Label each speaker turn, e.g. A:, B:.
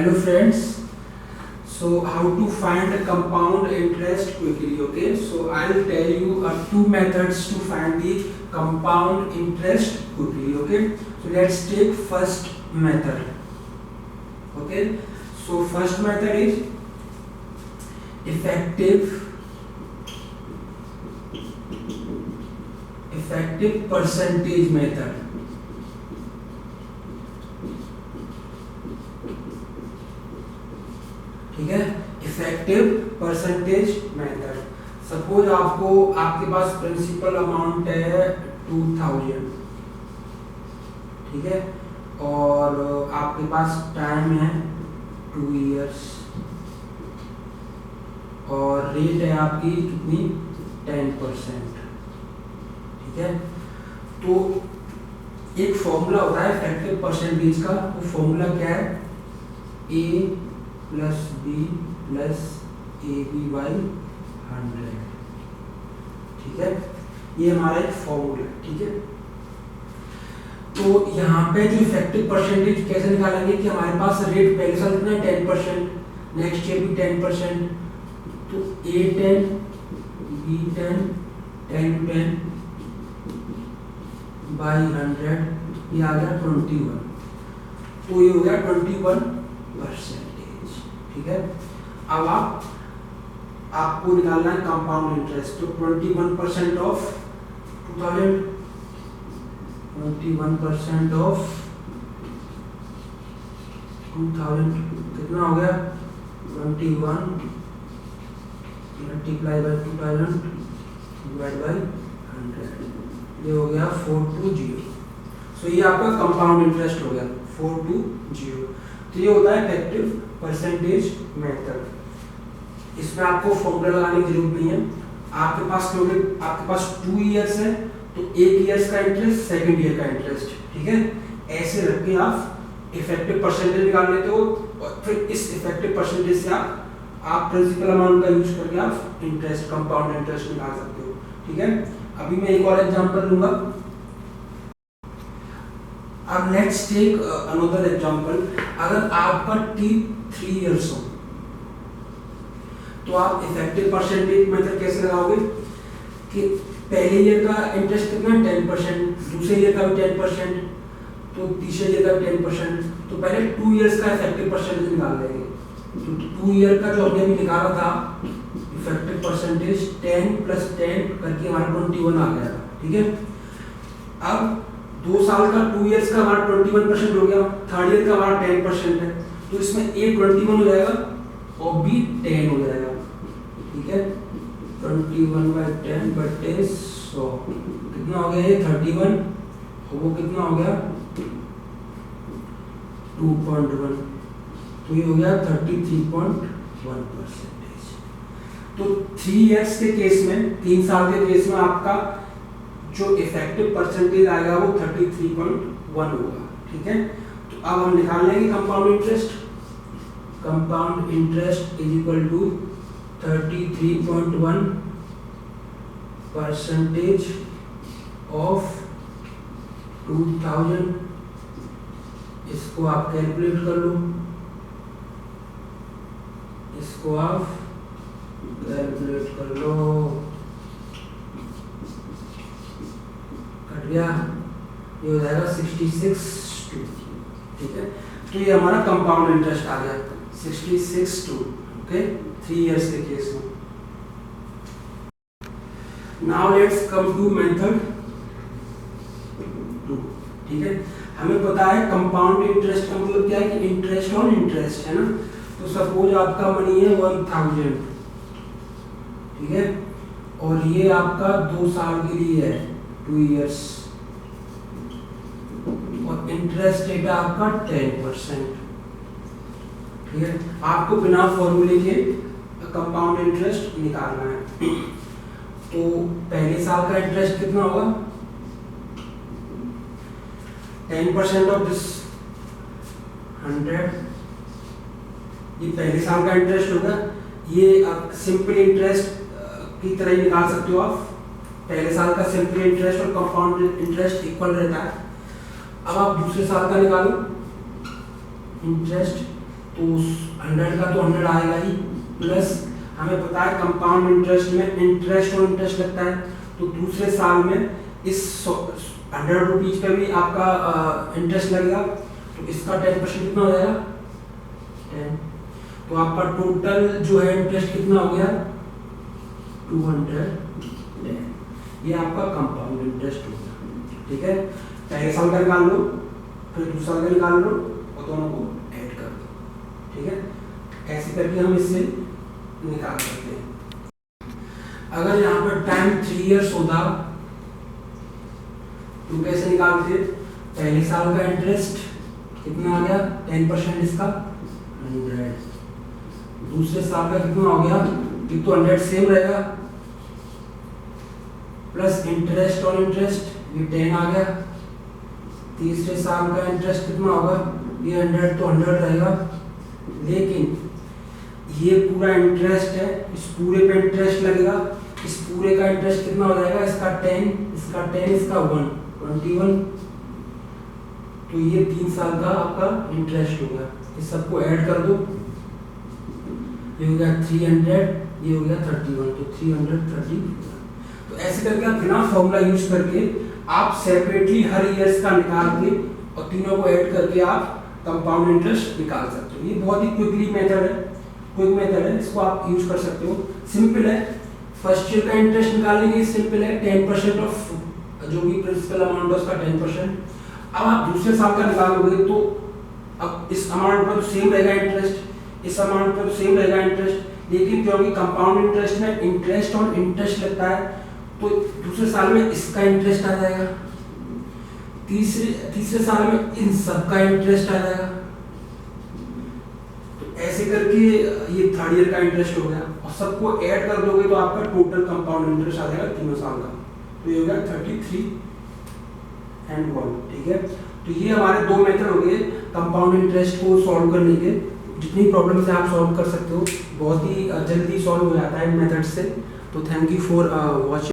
A: Hello friends, so how to find the compound interest quickly. Okay, so I'll tell you two methods to find the compound interest quickly. Okay, so let's take first method. Okay, so first method is effective percentage method. ठीक है, effective percentage method. Suppose आपके पास principal amount है 2000, ठीक है, और आपके पास time है 2 years और रेट है आपकी कितनी 10%, ठीक है। तो एक फॉर्मूला होता है इफेक्टिव परसेंटेज का, वो फॉर्मूला क्या है, A plus B plus A B by 100, ठीक है। ये हमारा एक फॉर्मूला है, ठीक है। तो यहाँ पे जो इफेक्टिव परसेंटेज कैसे निकालेंगे कि हमारे पास रेट पहले साल कितना 10%, नेक्स्ट ईयर भी 10%, तो A10 B10 10 बाई 100, ये आ गया 21, तो ये हो गया 21%, ठीक है। अब आपको निकालना है कंपाउंड इंटरेस्ट, तो 21% ऑफ 2000, 21% ऑफ 2000 कितना हो गया 21 मल्टीप्लाई बाई 2000 डिवाइड बाई 100, ये हो गया 420। सो ये आपका कंपाउंड इंटरेस्ट हो गया 420। तो ये होता है इफेक्टिव परसेंटेज मेथड। इसमें आपको फॉर्मूला लगाने की जरूरत नहीं है। आपके पास क्योंकि आपके पास 2 इयर्स है तो 1 इयर्स का इंटरेस्ट, सेकंड ईयर का इंटरेस्ट, ठीक है। ऐसे रख के आप इफेक्टिव परसेंटेज निकाल लेते हो और फिर इस इफेक्टिव परसेंटेज से आप प्रिंसिपल अमाउंट का यूज करके आप इंटरेस्ट, कंपाउंड इंटरेस्ट निकाल सकते हो, ठीक है। अभी मैं एक और एग्जांपल लूंगा। अब लेट्स टेक अनदर एग्जांपल। अगर आपका टी 3 इयर्स हो तो आप इफेक्टिव परसेंटेज मेथड कैसे लगाओगे कि पहले ईयर का इंटरेस्ट कितना 10%, दूसरे ईयर का भी 10%, तो तीसरे ईयर का भी 10%, तो पहले 2 इयर्स का इफेक्टिव परसेंटेज निकाल लेंगे। तो 2 ईयर का जो हमने अभी निकाला था इफेक्टिव परसेंटेज 10 प्लस 10 करके हमारा 21 आ गया था, ठीक है। अब 2 साल का 2 इयर्स का हमारा 21% हो गया, थर्ड ईयर का हमारा 10% है, तो इसमें A 21 हो जाएगा और B 10 हो जाएगा, ठीक है। 21/10 बटे 100 कितना हो गया, ये 31 और वो कितना हो गया 2.1, तो ये हो गया 33.1%। तो 3 इयर्स के केस में, 3 साल के केस में आपका जो इफेक्टिव परसेंटेज आएगा वो 33.1 होगा, ठीक है। तो अब हम निकाल लेंगे compound interest. Compound interest is equal to 33.1% of 2000। इसको आप कैलकुलेट कर लो, इसको आप कैलकुलेट कर लो, कट गया, ये हो जाएगा 66.2, ठीक है। तो ये हमारा कंपाउंड इंटरेस्ट आ गया 66.2, ओके, 3 इयर्स के केस में। Now let's come to method 2, ठीक है। हमें पता है कंपाउंड इंटरेस्ट का मतलब क्या है कि इंटरेस्ट ऑन इंटरेस्ट है ना। तो सपोज आपका मनी है 1000, ठीक है, और ये आपका 2 साल के लिए है 2 इयर्स और इंटरेस्ट रेट है आपका 10%, ठीक है। आपको बिना फॉर्मूले के कंपाउंड इंटरेस्ट निकालना है। तो पहले साल का इंटरेस्ट कितना होगा 10% ऑफ दिस 100, ये पहले साल का इंटरेस्ट होगा। ये सिंपल इंटरेस्ट की तरह ही निकाल सकते हो आप, पहले साल का सिंपल इंटरेस्ट और कंपाउंड इंटरेस्ट इक्वल रहता है। अब आप दूसरे साल का निकालो इंटरेस्ट, तो 100 का तो 100 आएगा ही, प्लस हमें पता है कंपाउंड इंटरेस्ट में इंटरेस्ट और इंटरेस्ट लगता है, तो दूसरे साल में इस 100 रुपीज पे भी आपका इंटरेस्ट लगेगा, तो इसका 10% कितना हो जाएगा 10। तो आपका टोटल जो है इंटरेस्ट कितना हो गया 210। ये आपका कंपाउंड इंटरेस्ट हो गया। ठीक है, पहले साल का निकाल लो, फिर दूसरा साल का निकाल लो और दोनों को ऐड कर दो। ठीक है, ऐसे करके हम इससे निकाल सकते हैं। अगर यहाँ पर टाइम 3 इयर्स होता तो कैसे निकालते? पहले साल का इंटरेस्ट कितना आ गया 10% इसका 100, दूसरे साल का कितना हो गया, ये तो 100 सेम रहेगा, प्लस इंटरेस्ट और इंटरेस्ट ये 10 आ गया, तीसरे साल का इंटरेस्ट कितना होगा, ये 100 तो 100 रहेगा, लेकिन ये पूरा इंटरेस्ट है, इस पूरे पे इंटरेस्ट लगेगा, इस पूरे का इंटरेस्ट कितना हो जाएगा, इसका 10, इसका 10, इसका 1 21, तो ये 3 साल का आपका इंटरेस्ट हो गया। इस सबको ऐड कर दो, ये हो गया 300, ये हो गया 31, तो 330। तो ऐसे करके आप बिना फॉर्मूला यूज करके आप सेपरेटली हर ईयर्स का निकाल के और तीनों को ऐड करके आप कंपाउंड इंटरेस्ट निकाल सकते हो। ये बहुत ही क्विक मेथड है, इसको आप यूज कर सकते हो। सिंपल है, फर्स्ट ईयर का इंटरेस्ट निकालने के लिए सिंपल है, 10% ऑफ जो भी प्रिंसिपल अमाउंट है उसका 10%। अब आप दूसरे साल का निकालोगे तो अब इस अमाउंट पर सेम रहेगा इंटरेस्ट, इस अमाउंट पर सेम रहेगा इंटरेस्ट, लेकिन क्योंकि कंपाउंड इंटरेस्ट में इंटरेस्ट और इंटरेस्ट लगता है तो दूसरे साल में इसका इंटरेस्ट आ जाएगा, तीसरे साल में इन सब का इंटरेस्ट आ जाएगा। तो ऐसे करके ये थर्ड ईयर का इंटरेस्ट हो गया, और सबको ऐड कर दोगे तो आपका टोटल कंपाउंड इंटरेस्ट आ जाएगा तीनों साल का, तो ये हो गया 33 and 1। ठीक है, तो ये हमारे दो मेथड हो गए कंपाउंड इंटरेस्ट को सॉल्व करने के। जितनी प्रॉब्लम से आप सॉल्व कर सकते हो, बहुत ही जल्दी सॉल्व हो जाता है इन मेथड से। तो थैंक यू फॉर वॉचिंग।